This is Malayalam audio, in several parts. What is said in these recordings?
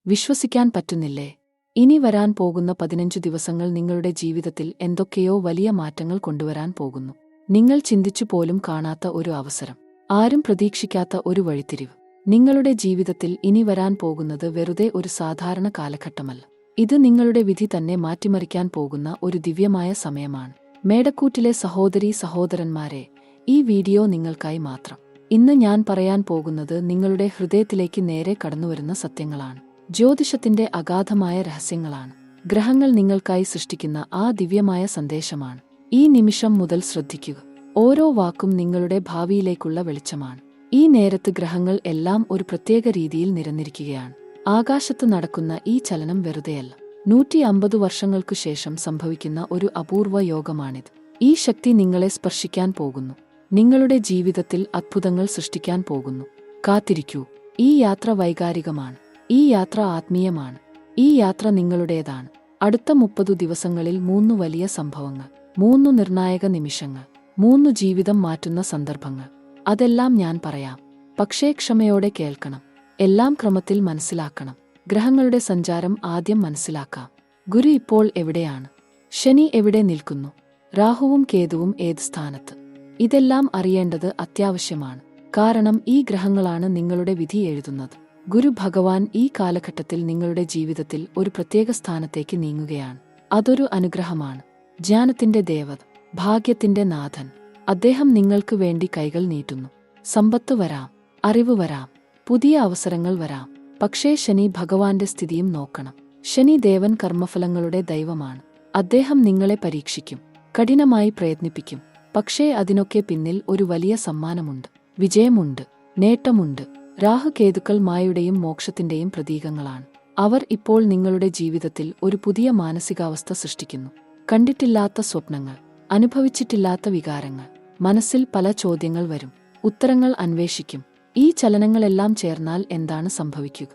വിശ്വസിക്കാൻ പറ്റുന്നില്ലേ? ഇനി വരാൻ പോകുന്ന 15 ദിവസങ്ങൾ നിങ്ങളുടെ ജീവിതത്തിൽ എന്തൊക്കെയോ വലിയ മാറ്റങ്ങൾ കൊണ്ടുവരാൻ പോകുന്നു. നിങ്ങൾ ചിന്തിച്ചു പോലും കാണാത്ത ഒരു അവസരം, ആരും പ്രതീക്ഷിക്കാത്ത ഒരു വഴിത്തിരിവ്. നിങ്ങളുടെ ജീവിതത്തിൽ ഇനി വരാൻ പോകുന്നത് വെറുതെ ഒരു സാധാരണ കാലഘട്ടമല്ല. ഇത് നിങ്ങളുടെ വിധി തന്നെ മാറ്റിമറിക്കാൻ പോകുന്ന ഒരു ദിവ്യമായ സമയമാണ്. മേടക്കൂറ്റിലെ സഹോദരീ സഹോദരന്മാരെ, ഈ വീഡിയോ നിങ്ങൾക്കായി മാത്രം. ഇന്ന് ഞാൻ പറയാൻ പോകുന്നത് നിങ്ങളുടെ ഹൃദയത്തിലേക്ക് നേരെ കടന്നുവരുന്ന സത്യങ്ങളാണ്. ജ്യോതിഷത്തിന്റെ അഗാധമായ രഹസ്യങ്ങളാണ്. ഗ്രഹങ്ങൾ നിങ്ങൾക്കായി സൃഷ്ടിക്കുന്ന ആ ദിവ്യമായ സന്ദേശമാണ്. ഈ നിമിഷം മുതൽ ശ്രദ്ധിക്കുക. ഓരോ വാക്കും നിങ്ങളുടെ ഭാവിയിലേക്കുള്ള വെളിച്ചമാണ്. ഈ നേരത്ത് ഗ്രഹങ്ങൾ എല്ലാം ഒരു പ്രത്യേക രീതിയിൽ നിരന്നിരിക്കുകയാണ്. ആകാശത്ത് നടക്കുന്ന ഈ ചലനം വെറുതെയല്ല. 150 വർഷങ്ങൾക്കു ശേഷം സംഭവിക്കുന്ന ഒരു അപൂർവ യോഗമാണിത്. ഈ ശക്തി നിങ്ങളെ സ്പർശിക്കാൻ പോകുന്നു. നിങ്ങളുടെ ജീവിതത്തിൽ അത്ഭുതങ്ങൾ സൃഷ്ടിക്കാൻ പോകുന്നു. കാത്തിരിക്കൂ. ഈ യാത്ര വൈകാരികമാണ്. ഈ യാത്ര ആത്മീയമാണ്. ഈ യാത്ര നിങ്ങളുടേതാണ്. അടുത്ത 30 ദിവസങ്ങളിൽ 3 വലിയ സംഭവങ്ങൾ, 3 നിർണായക നിമിഷങ്ങൾ, 3 ജീവിതം മാറ്റുന്ന സന്ദർഭങ്ങൾ. അതെല്ലാം ഞാൻ പറയാം. പക്ഷേ ക്ഷമയോടെ കേൾക്കണം. എല്ലാം ക്രമത്തിൽ മനസ്സിലാക്കണം. ഗ്രഹങ്ങളുടെ സഞ്ചാരം ആദ്യം മനസ്സിലാക്കാം. ഗുരു ഇപ്പോൾ എവിടെയാണ്? ശനി എവിടെ നിൽക്കുന്നു? രാഹുവും കേതുവും ഏത് സ്ഥാനത്ത്? ഇതെല്ലാം അറിയേണ്ടത് അത്യാവശ്യമാണ്. കാരണം ഈ ഗ്രഹങ്ങളാണ് നിങ്ങളുടെ വിധി എഴുതുന്നത്. ഗുരു ഭഗവാൻ ഈ കാലഘട്ടത്തിൽ നിങ്ങളുടെ ജീവിതത്തിൽ ഒരു പ്രത്യേക സ്ഥാനത്തേക്ക് നീങ്ങുകയാണ്. അതൊരു അനുഗ്രഹമാണ്. ജ്ഞാനത്തിന്റെ ദേവത, ഭാഗ്യത്തിന്റെ നാഥൻ. അദ്ദേഹം നിങ്ങൾക്ക് വേണ്ടി കൈകൾ നീട്ടുന്നു. സമ്പത്ത് വരാം, അറിവ് വരാം, പുതിയ അവസരങ്ങൾ വരാം. പക്ഷേ ശനി ഭഗവാന്റെ സ്ഥിതിയും നോക്കണം. ശനി ദേവൻ കർമ്മഫലങ്ങളുടെ ദൈവമാണ്. അദ്ദേഹം നിങ്ങളെ പരീക്ഷിക്കും, കഠിനമായി പ്രയത്നിപ്പിക്കും. പക്ഷേ അതിനൊക്കെ പിന്നിൽ ഒരു വലിയ സമ്മാനമുണ്ട്, വിജയമുണ്ട്, നേട്ടമുണ്ട്. രാഹുകേതുക്കൾ മായയുടെയും മോക്ഷത്തിന്റെയും പ്രതീകങ്ങളാണ്. അവർ ഇപ്പോൾ നിങ്ങളുടെ ജീവിതത്തിൽ ഒരു പുതിയ മാനസികാവസ്ഥ സൃഷ്ടിക്കുന്നു. കണ്ടിട്ടില്ലാത്ത സ്വപ്നങ്ങൾ, അനുഭവിച്ചിട്ടില്ലാത്ത വികാരങ്ങൾ. മനസ്സിൽ പല ചോദ്യങ്ങൾ വരും. ഉത്തരങ്ങൾ അന്വേഷിക്കും. ഈ ചലനങ്ങളെല്ലാം ചേർന്നാൽ എന്താണ് സംഭവിക്കുക?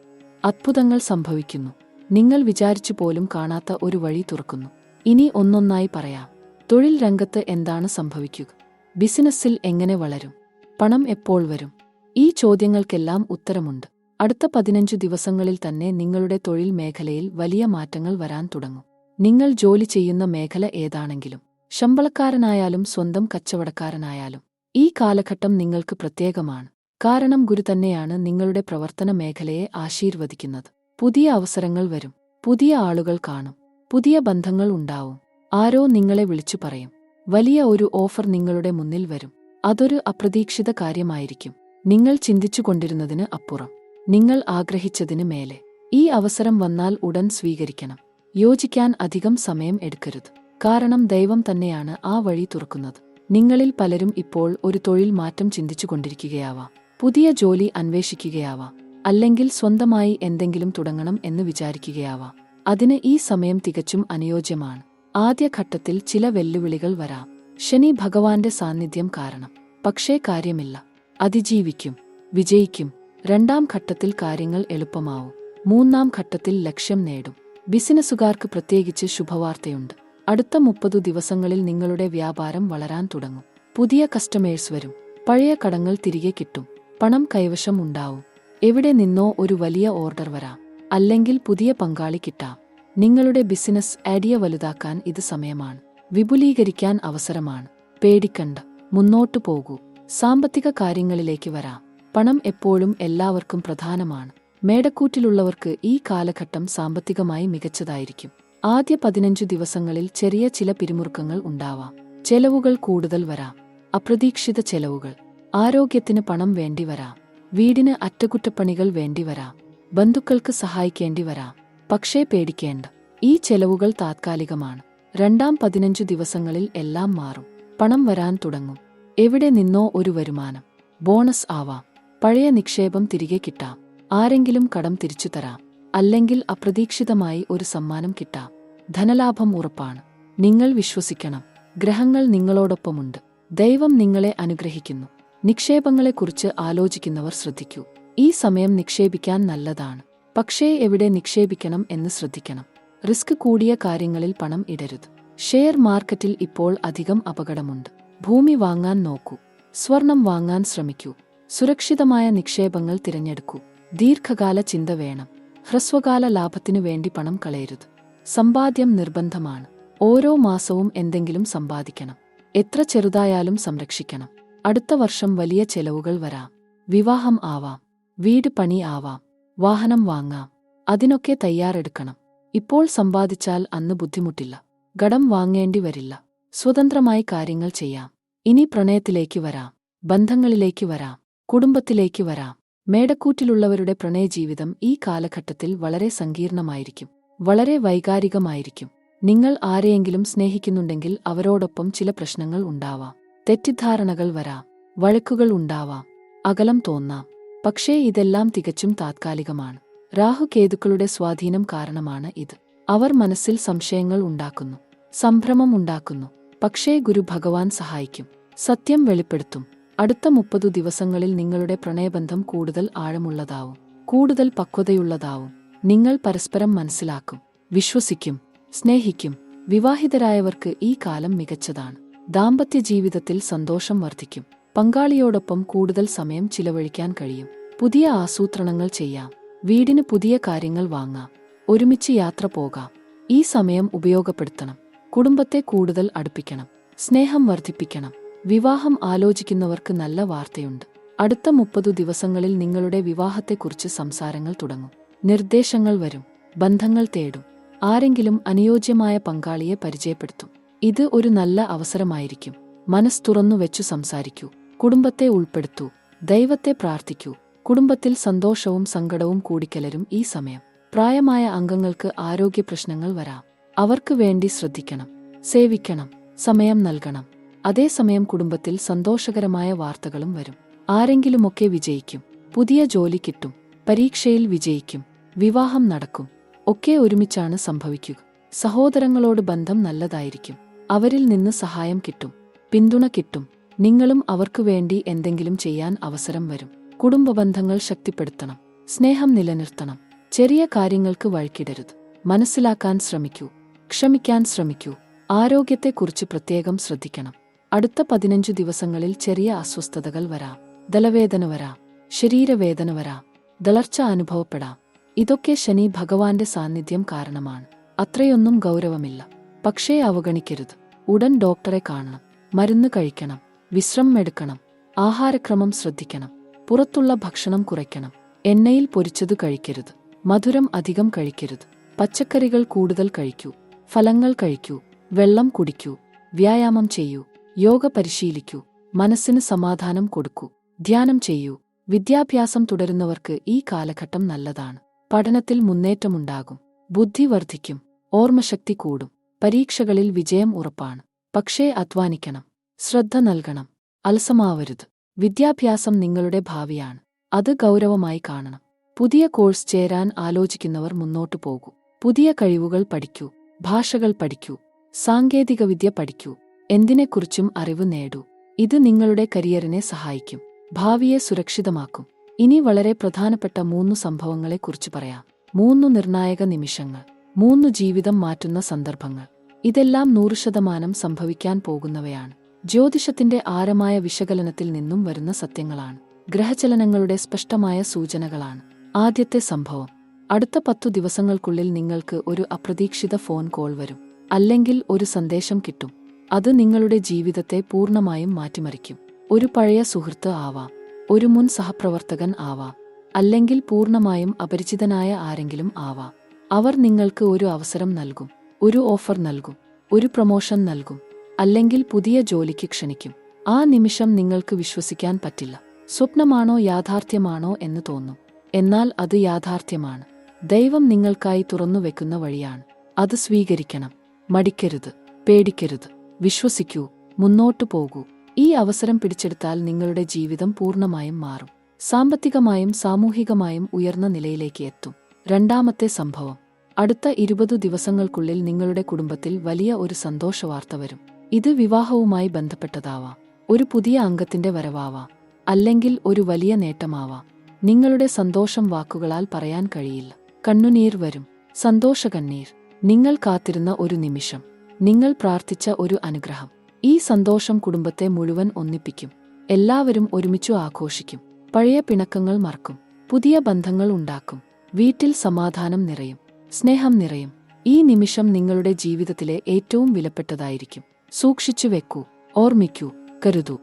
അത്ഭുതങ്ങൾ സംഭവിക്കുന്നു. നിങ്ങൾ വിചാരിച്ചു പോലും കാണാത്ത ഒരു വഴി തുറക്കുന്നു. ഇനി ഒന്നൊന്നായി പറയാം. തൊഴിൽ രംഗത്ത് എന്താണ് സംഭവിക്കുക? ബിസിനസ്സിൽ എങ്ങനെ വളരും? പണം എപ്പോൾ വരും? ഈ ചോദ്യങ്ങൾക്കെല്ലാം ഉത്തരമുണ്ട്. അടുത്ത 15 ദിവസങ്ങളിൽ തന്നെ നിങ്ങളുടെ തൊഴിൽ മേഖലയിൽ വലിയ മാറ്റങ്ങൾ വരാൻ തുടങ്ങും. നിങ്ങൾ ജോലി ചെയ്യുന്ന മേഖല ഏതാണെങ്കിലും, ശമ്പളക്കാരനായാലും സ്വന്തം കച്ചവടക്കാരനായാലും, ഈ കാലഘട്ടം നിങ്ങൾക്ക് പ്രത്യേകമാണ്. കാരണം ഗുരു തന്നെയാണ് നിങ്ങളുടെ പ്രവർത്തന മേഖലയെ ആശീർവദിക്കുന്നത്. പുതിയ അവസരങ്ങൾ വരും. പുതിയ ആളുകൾ കാണും. പുതിയ ബന്ധങ്ങൾ ഉണ്ടാവും. ആരോ നിങ്ങളെ വിളിച്ചു പറയും. വലിയ ഒരു ഓഫർ നിങ്ങളുടെ മുന്നിൽ വരും. അതൊരു അപ്രതീക്ഷിത കാര്യമായിരിക്കും. നിങ്ങൾ ചിന്തിച്ചുകൊണ്ടിരുന്നതിന് അപ്പുറം, നിങ്ങൾ ആഗ്രഹിച്ചതിന് മേലെ. ഈ അവസരം വന്നാൽ ഉടൻ സ്വീകരിക്കണം. യോജിക്കാൻ അധികം സമയം എടുക്കരുത്. കാരണം ദൈവം തന്നെയാണ് ആ വഴി തുറക്കുന്നത്. നിങ്ങളിൽ പലരും ഇപ്പോൾ ഒരു തൊഴിൽ മാറ്റം ചിന്തിച്ചുകൊണ്ടിരിക്കുകയാവാം. പുതിയ ജോലി അന്വേഷിക്കുകയാവാം. അല്ലെങ്കിൽ സ്വന്തമായി എന്തെങ്കിലും തുടങ്ങണം എന്ന് വിചാരിക്കുകയാവാം. അതിന് ഈ സമയം തികച്ചും അനുയോജ്യമാണ്. ആദ്യഘട്ടത്തിൽ ചില വെല്ലുവിളികൾ വരാം. ശനി ഭഗവാന്റെ സാന്നിധ്യം കാരണം. പക്ഷേ കാര്യമില്ല. അതിജീവിക്കും, വിജയിക്കും. 2ാം ഘട്ടത്തിൽ കാര്യങ്ങൾ എളുപ്പമാവും. 3ാം ഘട്ടത്തിൽ ലക്ഷ്യം നേടും. ബിസിനസ്സുകാർക്ക് പ്രത്യേകിച്ച് ശുഭവാർത്തയുണ്ട്. അടുത്ത 30 ദിവസങ്ങളിൽ നിങ്ങളുടെ വ്യാപാരം വളരാൻ തുടങ്ങും. പുതിയ കസ്റ്റമേഴ്സ് വരും. പഴയ കടങ്ങൾ തിരികെ കിട്ടും. പണം കൈവശം ഉണ്ടാവും. എവിടെ നിന്നോ ഒരു വലിയ ഓർഡർ വരാം. അല്ലെങ്കിൽ പുതിയ പങ്കാളി കിട്ടാം. നിങ്ങളുടെ ബിസിനസ് ഐഡിയ വലുതാക്കാൻ ഇത് സമയമാണ്. വിപുലീകരിക്കാൻ അവസരമാണ്. പേടിക്കണ്ട, മുന്നോട്ടു പോകൂ. സാമ്പത്തിക കാര്യങ്ങളിലേക്ക് വരാം. പണം എപ്പോഴും എല്ലാവർക്കും പ്രധാനമാണ്. മേടക്കൂറ്റിലുള്ളവർക്ക് ഈ കാലഘട്ടം സാമ്പത്തികമായി മികച്ചതായിരിക്കും. ആദ്യ 15 ദിവസങ്ങളിൽ ചെറിയ ചില പിരിമുറുക്കങ്ങൾ ഉണ്ടാവാം. ചെലവുകൾ കൂടുതൽ വരാം. അപ്രതീക്ഷിത ചെലവുകൾ. ആരോഗ്യത്തിന് പണം വേണ്ടിവരാം. വീടിന് അറ്റകുറ്റപ്പണികൾ വേണ്ടിവരാം. ബന്ധുക്കൾക്ക് സഹായിക്കേണ്ടി വരാം. പക്ഷേ പേടിക്കേണ്ട, ഈ ചെലവുകൾ താത്കാലികമാണ്. 2ാം 15 ദിവസങ്ങളിൽ എല്ലാം മാറും. പണം വരാൻ തുടങ്ങും. എവിടെ നിന്നോ ഒരു വരുമാനം. ബോണസ് ആവാം. പഴയ നിക്ഷേപം തിരികെ കിട്ടാം. ആരെങ്കിലും കടം തിരിച്ചു തരാം. അല്ലെങ്കിൽ അപ്രതീക്ഷിതമായി ഒരു സമ്മാനം കിട്ടാം. ധനലാഭം ഉറപ്പാണ്. നിങ്ങൾ വിശ്വസിക്കണം. ഗ്രഹങ്ങൾ നിങ്ങളോടൊപ്പമുണ്ട്. ദൈവം നിങ്ങളെ അനുഗ്രഹിക്കുന്നു. നിക്ഷേപങ്ങളെക്കുറിച്ച് ആലോചിക്കുന്നവർ ശ്രദ്ധിക്കൂ. ഈ സമയം നിക്ഷേപിക്കാൻ നല്ലതാണ്. പക്ഷേ എവിടെ നിക്ഷേപിക്കണം എന്ന് ശ്രദ്ധിക്കണം. റിസ്ക് കൂടിയ കാര്യങ്ങളിൽ പണം ഇടരുത്. ഷെയർ മാർക്കറ്റിൽ ഇപ്പോൾ അധികം അപകടമുണ്ട്. ഭൂമി വാങ്ങാൻ നോക്കൂ. സ്വർണം വാങ്ങാൻ ശ്രമിക്കൂ. സുരക്ഷിതമായ നിക്ഷേപങ്ങൾ തിരഞ്ഞെടുക്കൂ. ദീർഘകാല ചിന്ത വേണം. ഹ്രസ്വകാല ലാഭത്തിനു വേണ്ടി പണം കളയരുത്. സമ്പാദ്യം നിർബന്ധമാണ്. ഓരോ മാസവും എന്തെങ്കിലും സമ്പാദിക്കണം. എത്ര ചെറുതായാലും സംരക്ഷിക്കണം. അടുത്ത വർഷം വലിയ ചെലവുകൾ വരാം. വിവാഹം ആവാം, വീട് പണി ആവാം, വാഹനം വാങ്ങാം. അതിനൊക്കെ തയ്യാറെടുക്കണം. ഇപ്പോൾ സമ്പാദിച്ചാൽ അന്ന് ബുദ്ധിമുട്ടില്ല. കടം വാങ്ങേണ്ടി വരില്ല. സ്വതന്ത്രമായി കാര്യങ്ങൾ ചെയ്യാം. ഇനി പ്രണയത്തിലേക്ക് വരാം, ബന്ധങ്ങളിലേക്ക് വരാം, കുടുംബത്തിലേക്ക് വരാം. മേടക്കൂറ്റിലുള്ളവരുടെ പ്രണയജീവിതം ഈ കാലഘട്ടത്തിൽ വളരെ സങ്കീർണമായിരിക്കും, വളരെ വൈകാരികമായിരിക്കും. നിങ്ങൾ ആരെയെങ്കിലും സ്നേഹിക്കുന്നുണ്ടെങ്കിൽ അവരോടൊപ്പം ചില പ്രശ്നങ്ങൾ ഉണ്ടാവാം. തെറ്റിദ്ധാരണകൾ വരാം, വഴക്കുകൾ ഉണ്ടാവാം, അകലം തോന്നാം. പക്ഷേ ഇതെല്ലാം തികച്ചും താത്കാലികമാണ്. രാഹുകേതുക്കളുടെ സ്വാധീനം കാരണമാണ് ഇത്. അവർ മനസ്സിൽ സംശയങ്ങൾ ഉണ്ടാക്കുന്നു, സംഭ്രമം ഉണ്ടാക്കുന്നു. പക്ഷേ ഗുരു ഭഗവാൻ സഹായിക്കും, സത്യം വെളിപ്പെടുത്തും. അടുത്ത 30 ദിവസങ്ങളിൽ നിങ്ങളുടെ പ്രണയബന്ധം കൂടുതൽ ആഴമുള്ളതാവും, കൂടുതൽ പക്വതയുള്ളതാവും. നിങ്ങൾ പരസ്പരം മനസ്സിലാക്കും, വിശ്വസിക്കും, സ്നേഹിക്കും. വിവാഹിതരായവർക്ക് ഈ കാലം മികച്ചതാണ്. ദാമ്പത്യ ജീവിതത്തിൽ സന്തോഷം വർദ്ധിക്കും. പങ്കാളിയോടൊപ്പം കൂടുതൽ സമയം ചിലവഴിക്കാൻ കഴിയും. പുതിയ ആസൂത്രണങ്ങൾ ചെയ്യാം. വീടിന് പുതിയ കാര്യങ്ങൾ വാങ്ങാം. ഒരുമിച്ച് യാത്ര പോകാം. ഈ സമയം ഉപയോഗപ്പെടുത്തണം. കുടുംബത്തെ കൂടുതൽ അടുപ്പിക്കണം. സ്നേഹം വർദ്ധിപ്പിക്കണം. വിവാഹം ആലോചിക്കുന്നവർക്ക് നല്ല വാർത്തയുണ്ട്. അടുത്ത 30 ദിവസങ്ങളിൽ നിങ്ങളുടെ വിവാഹത്തെക്കുറിച്ച് സംസാരങ്ങൾ തുടങ്ങും. നിർദ്ദേശങ്ങൾ വരും. ബന്ധങ്ങൾ തേടും. ആരെങ്കിലും അനുയോജ്യമായ പങ്കാളിയെ പരിചയപ്പെടുത്തും. ഇത് ഒരു നല്ല അവസരമായിരിക്കും. മനസ്സ് തുറന്നു വെച്ചു സംസാരിക്കൂ. കുടുംബത്തെ ഉൾപ്പെടുത്തൂ. ദൈവത്തെ പ്രാർത്ഥിക്കൂ. കുടുംബത്തിൽ സന്തോഷവും സങ്കടവും കൂടിക്കലരും ഈ സമയം. പ്രായമായ അംഗങ്ങൾക്ക് ആരോഗ്യ പ്രശ്നങ്ങൾ വരാം. അവർക്ക് വേണ്ടി ശ്രദ്ധിക്കണം, സേവിക്കണം, സമയം നൽകണം. അതേസമയം കുടുംബത്തിൽ സന്തോഷകരമായ വാർത്തകളും വരും. ആരെങ്കിലുമൊക്കെ വിജയിക്കും. പുതിയ ജോലി കിട്ടും. പരീക്ഷയിൽ വിജയിക്കും. വിവാഹം നടക്കും. ഒക്കെ ഒരുമിച്ചാണ് സംഭവിക്കുക. സഹോദരങ്ങളോട് ബന്ധം നല്ലതായിരിക്കും. അവരിൽ നിന്ന് സഹായം കിട്ടും, പിന്തുണ കിട്ടും. നിങ്ങളും അവർക്ക് വേണ്ടി എന്തെങ്കിലും ചെയ്യാൻ അവസരം വരും. കുടുംബബന്ധങ്ങൾ ശക്തിപ്പെടുത്തണം. സ്നേഹം നിലനിർത്തണം. ചെറിയ കാര്യങ്ങൾക്ക് വഴക്കിടരുത്. മനസ്സിലാക്കാൻ ശ്രമിക്കൂ. ക്ഷമിക്കാൻ ശ്രമിക്കൂ. ആരോഗ്യത്തെക്കുറിച്ച് പ്രത്യേകം ശ്രദ്ധിക്കണം. അടുത്ത 15 ദിവസങ്ങളിൽ ചെറിയ അസ്വസ്ഥതകൾ വരാം. തലവേദന വരാം, ശരീരവേദന വരാം, തളർച്ച അനുഭവപ്പെടാം. ഇതൊക്കെ ശനി ഭഗവാന്റെ സാന്നിധ്യം കാരണമാണ്. അത്രയൊന്നും ഗൗരവമില്ല. പക്ഷേ അവഗണിക്കരുത്. ഉടൻ ഡോക്ടറെ കാണണം. മരുന്ന് കഴിക്കണം. വിശ്രമം എടുക്കണം. ആഹാരക്രമം ശ്രദ്ധിക്കണം. പുറത്തുള്ള ഭക്ഷണം കുറയ്ക്കണം. എണ്ണയിൽ പൊരിച്ചതു കഴിക്കരുത്. മധുരം അധികം കഴിക്കരുത്. പച്ചക്കറികൾ കൂടുതൽ കഴിക്കൂ. ഫലങ്ങൾ കഴിക്കൂ. വെള്ളം കുടിക്കൂ. വ്യായാമം ചെയ്യൂ. യോഗ പരിശീലിക്കൂ. മനസ്സിന് സമാധാനം കൊടുക്കൂ. ധ്യാനം ചെയ്യൂ. വിദ്യാഭ്യാസം തുടരുന്നവർക്ക് ഈ കാലഘട്ടം നല്ലതാണ്. പഠനത്തിൽ മുന്നേറ്റമുണ്ടാകും. ബുദ്ധി വർദ്ധിക്കും. ഓർമ്മശക്തി കൂടും. പരീക്ഷകളിൽ വിജയം ഉറപ്പാണ്. പക്ഷേ അധ്വാനിക്കണം. ശ്രദ്ധ നൽകണം. അലസമാവരുത്. വിദ്യാഭ്യാസം നിങ്ങളുടെ ഭാവിയാണ്. അത് ഗൗരവമായി കാണണം. പുതിയ കോഴ്സ് ചേരാൻ ആലോചിക്കുന്നവർ മുന്നോട്ടു പോകൂ. പുതിയ കഴിവുകൾ പഠിക്കൂ. ഭാഷകൾ പഠിക്കൂ. സാങ്കേതികവിദ്യ പഠിക്കൂ. എന്തിനെക്കുറിച്ചും അറിവ് നേടൂ. ഇത് നിങ്ങളുടെ കരിയറിനെ സഹായിക്കും. ഭാവിയെ സുരക്ഷിതമാക്കും. ഇനി വളരെ പ്രധാനപ്പെട്ട 3 സംഭവങ്ങളെക്കുറിച്ച് പറയാം. 3 നിർണായക നിമിഷങ്ങൾ. 3 ജീവിതം മാറ്റുന്ന സന്ദർഭങ്ങൾ. ഇതെല്ലാം 100% സംഭവിക്കാൻ പോകുന്നവയാണ്. ജ്യോതിഷത്തിന്റെ ആഴമായ വിശകലനത്തിൽ നിന്നും വരുന്ന സത്യങ്ങളാണ്. ഗ്രഹചലനങ്ങളുടെ സ്പഷ്ടമായ സൂചനകളാണ്. ആദ്യത്തെ സംഭവം. അടുത്ത 10 ദിവസങ്ങൾക്കുള്ളിൽ നിങ്ങൾക്ക് ഒരു അപ്രതീക്ഷിത ഫോൺ കോൾ വരും. അല്ലെങ്കിൽ ഒരു സന്ദേശം കിട്ടും. അത് നിങ്ങളുടെ ജീവിതത്തെ പൂർണ്ണമായും മാറ്റിമറിക്കും. ഒരു പഴയ സുഹൃത്ത് ആവാം. ഒരു മുൻ സഹപ്രവർത്തകൻ ആവാം. അല്ലെങ്കിൽ പൂർണ്ണമായും അപരിചിതനായ ആരെങ്കിലും ആവാം. അവർ നിങ്ങൾക്ക് ഒരു അവസരം നൽകും. ഒരു ഓഫർ നൽകും. ഒരു പ്രൊമോഷൻ നൽകും. അല്ലെങ്കിൽ പുതിയ ജോലിക്ക് ക്ഷണിക്കും. ആ നിമിഷം നിങ്ങൾക്ക് വിശ്വസിക്കാൻ പറ്റില്ല. സ്വപ്നമാണോ യാഥാർത്ഥ്യമാണോ എന്ന് തോന്നും. എന്നാൽ അത് യാഥാർത്ഥ്യമാണ്. ദൈവം നിങ്ങൾക്കായി തുറന്നുവെക്കുന്ന വഴിയാണ്. അത് സ്വീകരിക്കണം. മടിക്കരുത്. പേടിക്കരുത്. വിശ്വസിക്കൂ. മുന്നോട്ടു പോകൂ. ഈ അവസരം പിടിച്ചെടുത്താൽ നിങ്ങളുടെ ജീവിതം പൂർണ്ണമായും മാറും. സാമ്പത്തികമായും സാമൂഹികമായും ഉയർന്ന നിലയിലേക്ക് എത്തും. രണ്ടാമത്തെ സംഭവം. അടുത്ത 20 ദിവസങ്ങൾക്കുള്ളിൽ നിങ്ങളുടെ കുടുംബത്തിൽ വലിയ ഒരു സന്തോഷവാർത്ത വരും. ഇത് വിവാഹവുമായി ബന്ധപ്പെട്ടതാവാം. ഒരു പുതിയ അംഗത്തിന്റെ വരവാവാം. അല്ലെങ്കിൽ ഒരു വലിയ നേട്ടമാവാം. നിങ്ങളുടെ സന്തോഷം വാക്കുകളാൽ പറയാൻ കഴിയില്ല. കണ്ണുനീർ വരും. സന്തോഷകണ്ണീർ. നിങ്ങൾ കാത്തിരുന്ന ഒരു നിമിഷം. നിങ്ങൾ പ്രാർത്ഥിച്ച ഒരു അനുഗ്രഹം. ഈ സന്തോഷം കുടുംബത്തെ മുഴുവൻ ഒന്നിപ്പിക്കും. എല്ലാവരും ഒരുമിച്ചു ആഘോഷിക്കും. പഴയ പിണക്കങ്ങൾ മറക്കും. പുതിയ ബന്ധങ്ങൾ ഉണ്ടാക്കും. വീട്ടിൽ സമാധാനം നിറയും, സ്നേഹം നിറയും. ഈ നിമിഷം നിങ്ങളുടെ ജീവിതത്തിലെ ഏറ്റവും വിലപ്പെട്ടതായിരിക്കും. സൂക്ഷിച്ചു വെക്കൂ, ഓർമ്മിക്കൂ, കരുതൂ.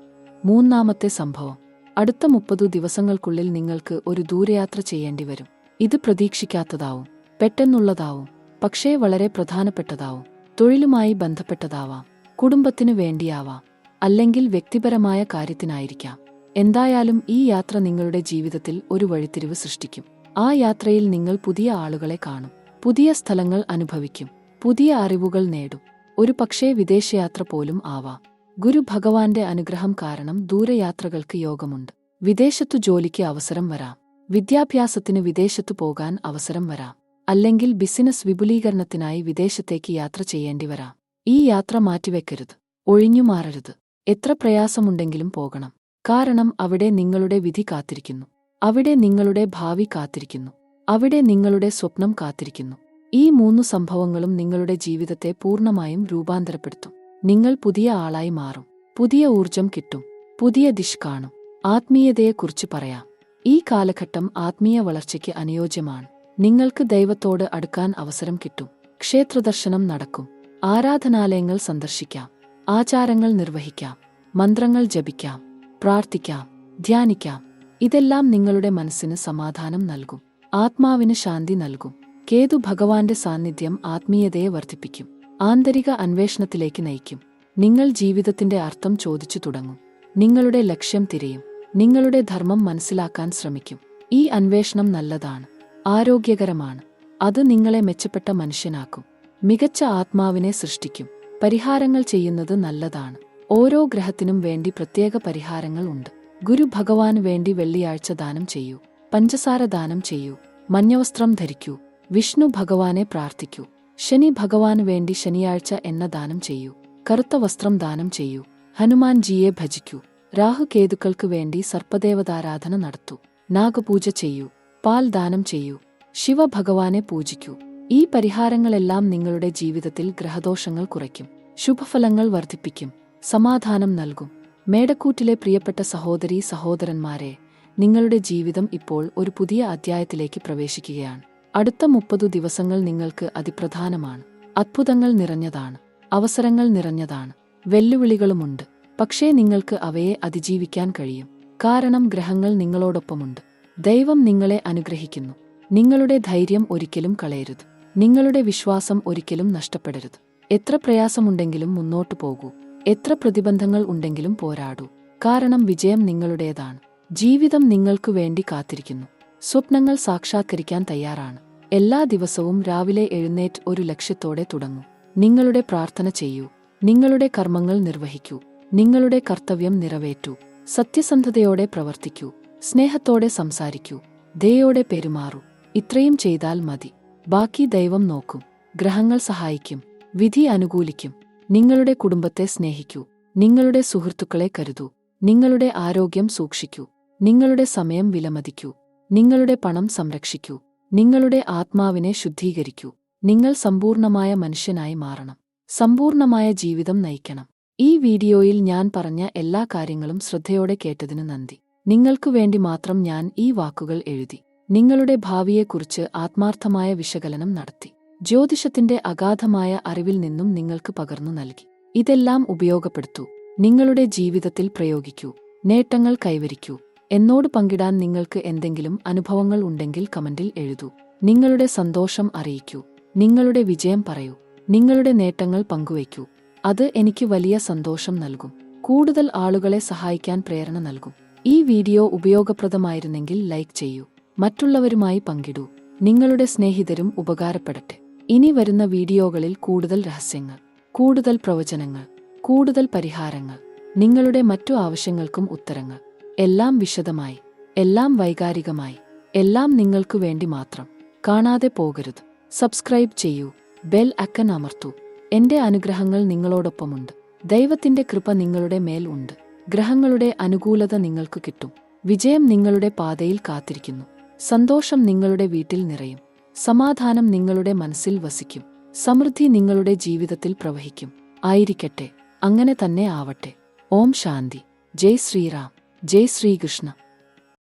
മൂന്നാമത്തെ സംഭവം. അടുത്ത 30 ദിവസങ്ങൾക്കുള്ളിൽ നിങ്ങൾക്ക് ഒരു ദൂരയാത്ര ചെയ്യേണ്ടി വരും. ഇത് പ്രതീക്ഷിക്കാത്തതാവും, പെട്ടെന്നുള്ളതാവും, പക്ഷേ വളരെ പ്രധാനപ്പെട്ടതാവും. തൊഴിലുമായി ബന്ധപ്പെട്ടതാവാം, കുടുംബത്തിനു വേണ്ടിയാവാം, അല്ലെങ്കിൽ വ്യക്തിപരമായ കാര്യത്തിനായിരിക്കാം. എന്തായാലും ഈ യാത്ര നിങ്ങളുടെ ജീവിതത്തിൽ ഒരു വഴിത്തിരിവ് സൃഷ്ടിക്കും. ആ യാത്രയിൽ നിങ്ങൾ പുതിയ ആളുകളെ കാണും, പുതിയ സ്ഥലങ്ങൾ അനുഭവിക്കും, പുതിയ അറിവുകൾ നേടും. ഒരു പക്ഷേ വിദേശയാത്ര പോലും ആവാം. ഗുരു ഭഗവാന്റെ അനുഗ്രഹം കാരണം ദൂരയാത്രകൾക്ക് യോഗമുണ്ട്. വിദേശത്തു ജോലിക്ക് അവസരം വരാം, വിദ്യാഭ്യാസത്തിന് വിദേശത്തു പോകാൻ അവസരം വരാം, അല്ലെങ്കിൽ ബിസിനസ് വിപുലീകരണത്തിനായി വിദേശത്തേക്ക് യാത്ര ചെയ്യേണ്ടി വരാം. ഈ യാത്ര മാറ്റിവെക്കരുത്, ഒഴിഞ്ഞുമാറരുത്. എത്ര പ്രയാസമുണ്ടെങ്കിലും പോകണം. കാരണം അവിടെ നിങ്ങളുടെ വിധി കാത്തിരിക്കുന്നു, അവിടെ നിങ്ങളുടെ ഭാവി കാത്തിരിക്കുന്നു, അവിടെ നിങ്ങളുടെ സ്വപ്നം കാത്തിരിക്കുന്നു. ഈ 3 സംഭവങ്ങളും നിങ്ങളുടെ ജീവിതത്തെ പൂർണ്ണമായും രൂപാന്തരപ്പെടുത്തും. നിങ്ങൾ പുതിയ ആളായി മാറും, പുതിയ ഊർജം കിട്ടും, പുതിയ ദിശ കാണും. ആത്മീയതയെക്കുറിച്ച് പറയാം. ഈ കാലഘട്ടം ആത്മീയ വളർച്ചയ്ക്ക് അനുയോജ്യമാണ്. നിങ്ങൾക്ക് ദൈവത്തോട് അടുക്കാൻ അവസരം കിട്ടും. ക്ഷേത്രദർശനം നടക്കും, ആരാധനാലയങ്ങൾ സന്ദർശിക്കാം, ആചാരങ്ങൾ നിർവഹിക്കാം, മന്ത്രങ്ങൾ ജപിക്കാം, പ്രാർത്ഥിക്കാം, ധ്യാനിക്കാം. ഇതെല്ലാം നിങ്ങളുടെ മനസ്സിന് സമാധാനം നൽകും, ആത്മാവിന് ശാന്തി നൽകും. കേതു ഭഗവാന്റെ സാന്നിധ്യം ആത്മീയതയെ വർദ്ധിപ്പിക്കും, ആന്തരിക അന്വേഷണത്തിലേക്ക് നയിക്കും. നിങ്ങൾ ജീവിതത്തിന്റെ അർത്ഥം ചോദിച്ചു തുടങ്ങും, നിങ്ങളുടെ ലക്ഷ്യം തിരയും, നിങ്ങളുടെ ധർമ്മം മനസ്സിലാക്കാൻ ശ്രമിക്കും. ഈ അന്വേഷണം നല്ലതാണ്, ആരോഗ്യകരമാണ്. അത് നിങ്ങളെ മെച്ചപ്പെട്ട മനുഷ്യനാക്കും, മികച്ച ആത്മാവിനെ സൃഷ്ടിക്കും. പരിഹാരങ്ങൾ ചെയ്യുന്നത് നല്ലതാണ്. ഓരോ ഗ്രഹത്തിനും വേണ്ടി പ്രത്യേക പരിഹാരങ്ങൾ ഉണ്ട്. ഗുരു ഭഗവാന് വേണ്ടി വെള്ളിയാഴ്ച ദാനം ചെയ്യൂ, പഞ്ചസാര ദാനം ചെയ്യൂ, മഞ്ഞവസ്ത്രം ധരിക്കൂ, വിഷ്ണു ഭഗവാനെ പ്രാർത്ഥിക്കൂ. ശനി ഭഗവാന് വേണ്ടി ശനിയാഴ്ച എണ്ണ ദാനം ചെയ്യൂ, കറുത്ത വസ്ത്രം ദാനം ചെയ്യൂ, ഹനുമാൻജിയെ ഭജിക്കൂ. രാഹുകേതുക്കൾക്ക് വേണ്ടി സർപ്പദേവതാരാധന നടത്തൂ, നാഗപൂജ ചെയ്യൂ, പാൽ ദാനം ചെയ്യൂ, ശിവഭഗവാനെ പൂജിക്കൂ. ഈ പരിഹാരങ്ങളെല്ലാം നിങ്ങളുടെ ജീവിതത്തിൽ ഗ്രഹദോഷങ്ങൾ കുറയ്ക്കും, ശുഭഫലങ്ങൾ വർദ്ധിപ്പിക്കും, സമാധാനം നൽകും. മേടക്കൂറ്റിലെ പ്രിയപ്പെട്ട സഹോദരീ സഹോദരന്മാരെ, നിങ്ങളുടെ ജീവിതം ഇപ്പോൾ ഒരു പുതിയ അധ്യായത്തിലേക്ക് പ്രവേശിക്കുകയാണ്. അടുത്ത 30 ദിവസങ്ങൾ നിങ്ങൾക്ക് അതിപ്രധാനമാണ്. അത്ഭുതങ്ങൾ നിറഞ്ഞതാണ്, അവസരങ്ങൾ നിറഞ്ഞതാണ്, വെല്ലുവിളികളുമുണ്ട്. പക്ഷേ നിങ്ങൾക്ക് അവയെ അതിജീവിക്കാൻ കഴിയും. കാരണം ഗ്രഹങ്ങൾ നിങ്ങളോടൊപ്പമുണ്ട്. ദൈവം നിങ്ങളെ അനുഗ്രഹിക്കുന്നു. നിങ്ങളുടെ ധൈര്യം ഒരിക്കലും കളയരുത്, നിങ്ങളുടെ വിശ്വാസം ഒരിക്കലും നഷ്ടപ്പെടരുത്. എത്ര പ്രയാസമുണ്ടെങ്കിലും മുന്നോട്ടു പോകൂ, എത്ര പ്രതിബന്ധങ്ങൾ ഉണ്ടെങ്കിലും പോരാടൂ. കാരണം വിജയം നിങ്ങളുടേതാണ്. ജീവിതം നിങ്ങൾക്കു വേണ്ടി കാത്തിരിക്കുന്നു. സ്വപ്നങ്ങൾ സാക്ഷാത്കരിക്കാൻ തയ്യാറാണ്. എല്ലാ ദിവസവും രാവിലെ എഴുന്നേറ്റ് ഒരു ലക്ഷ്യത്തോടെ തുടങ്ങൂ. നിങ്ങളുടെ പ്രാർത്ഥന ചെയ്യൂ, നിങ്ങളുടെ കർമ്മങ്ങൾ നിർവഹിക്കൂ, നിങ്ങളുടെ കർത്തവ്യം നിറവേറ്റൂ. സത്യസന്ധതയോടെ പ്രവർത്തിക്കൂ, സ്നേഹത്തോടെ സംസാരിക്കൂ, ദയോടെ പെരുമാറൂ. ഇത്രയും ചെയ്താൽ മതി. ബാക്കി ദൈവം നോക്കും. ഗ്രഹങ്ങൾ സഹായിക്കും, വിധി അനുകൂലിക്കും. നിങ്ങളുടെ കുടുംബത്തെ സ്നേഹിക്കൂ, നിങ്ങളുടെ സുഹൃത്തുക്കളെ കരുതൂ, നിങ്ങളുടെ ആരോഗ്യം സൂക്ഷിക്കൂ, നിങ്ങളുടെ സമയം വിലമതിക്കൂ, നിങ്ങളുടെ പണം സംരക്ഷിക്കൂ, നിങ്ങളുടെ ആത്മാവിനെ ശുദ്ധീകരിക്കൂ. നിങ്ങൾ സമ്പൂർണമായ മനുഷ്യനായി മാറണം, സമ്പൂർണമായ ജീവിതം നയിക്കണം. ഈ വീഡിയോയിൽ ഞാൻ പറഞ്ഞ എല്ലാ കാര്യങ്ങളും ശ്രദ്ധയോടെ കേട്ടതിന് നന്ദി. നിങ്ങൾക്കു വേണ്ടി മാത്രം ഞാൻ ഈ വാക്കുകൾ എഴുതി. നിങ്ങളുടെ ഭാവിയെക്കുറിച്ച് ആത്മാർത്ഥമായ വിശകലനം നടത്തി. ജ്യോതിഷത്തിന്റെ അഗാധമായ അറിവിൽ നിന്നും നിങ്ങൾക്ക് പകർന്നു നൽകി. ഇതെല്ലാം ഉപയോഗപ്പെടുത്തൂ, നിങ്ങളുടെ ജീവിതത്തിൽ പ്രയോഗിക്കൂ, നേട്ടങ്ങൾ കൈവരിക്കൂ. എന്നോട് പങ്കിടാൻ നിങ്ങൾക്ക് എന്തെങ്കിലും അനുഭവങ്ങൾ ഉണ്ടെങ്കിൽ കമന്റിൽ എഴുതൂ. നിങ്ങളുടെ സന്തോഷം അറിയിക്കൂ, നിങ്ങളുടെ വിജയം പറയൂ, നിങ്ങളുടെ നേട്ടങ്ങൾ പങ്കുവയ്ക്കൂ. അത് എനിക്ക് വലിയ സന്തോഷം നൽകും, കൂടുതൽ ആളുകളെ സഹായിക്കാൻ പ്രേരണ നൽകും. ഈ വീഡിയോ ഉപയോഗപ്രദമായിരുന്നെങ്കിൽ ലൈക്ക് ചെയ്യൂ, മറ്റുള്ളവരുമായി പങ്കിടൂ. നിങ്ങളുടെ സ്നേഹിതരും ഉപകാരപ്പെടട്ടെ. ഇനി വരുന്ന വീഡിയോകളിൽ കൂടുതൽ രഹസ്യങ്ങൾ, കൂടുതൽ പ്രവചനങ്ങൾ, കൂടുതൽ പരിഹാരങ്ങൾ, നിങ്ങളുടെ മറ്റു ആവശ്യങ്ങൾക്കും ഉത്തരങ്ങൾ. എല്ലാം വിശദമായി, എല്ലാം വൈകാരികമായി, എല്ലാം നിങ്ങൾക്കു വേണ്ടി മാത്രം. കാണാതെ പോകരുത്. സബ്സ്ക്രൈബ് ചെയ്യൂ, ബെൽ ഐക്കൺ അമർത്തൂ. എന്റെ അനുഗ്രഹങ്ങൾ നിങ്ങളോടൊപ്പമുണ്ട്. ദൈവത്തിന്റെ കൃപ നിങ്ങളുടെ മേൽ ഉണ്ട്. ഗ്രഹങ്ങളുടെ അനുകൂലത നിങ്ങൾക്ക് കിട്ടും. വിജയം നിങ്ങളുടെ പാതയിൽ കാത്തിരിക്കുന്നു. സന്തോഷം നിങ്ങളുടെ വീട്ടിൽ നിറയും. സമാധാനം നിങ്ങളുടെ മനസ്സിൽ വസിക്കും. സമൃദ്ധി നിങ്ങളുടെ ജീവിതത്തിൽ പ്രവഹിക്കും. ആയിരിക്കട്ടെ, അങ്ങനെ തന്നെ ആവട്ടെ. ഓം ശാന്തി. ജയ് ശ്രീറാം, ജയ് ശ്രീകൃഷ്ണ.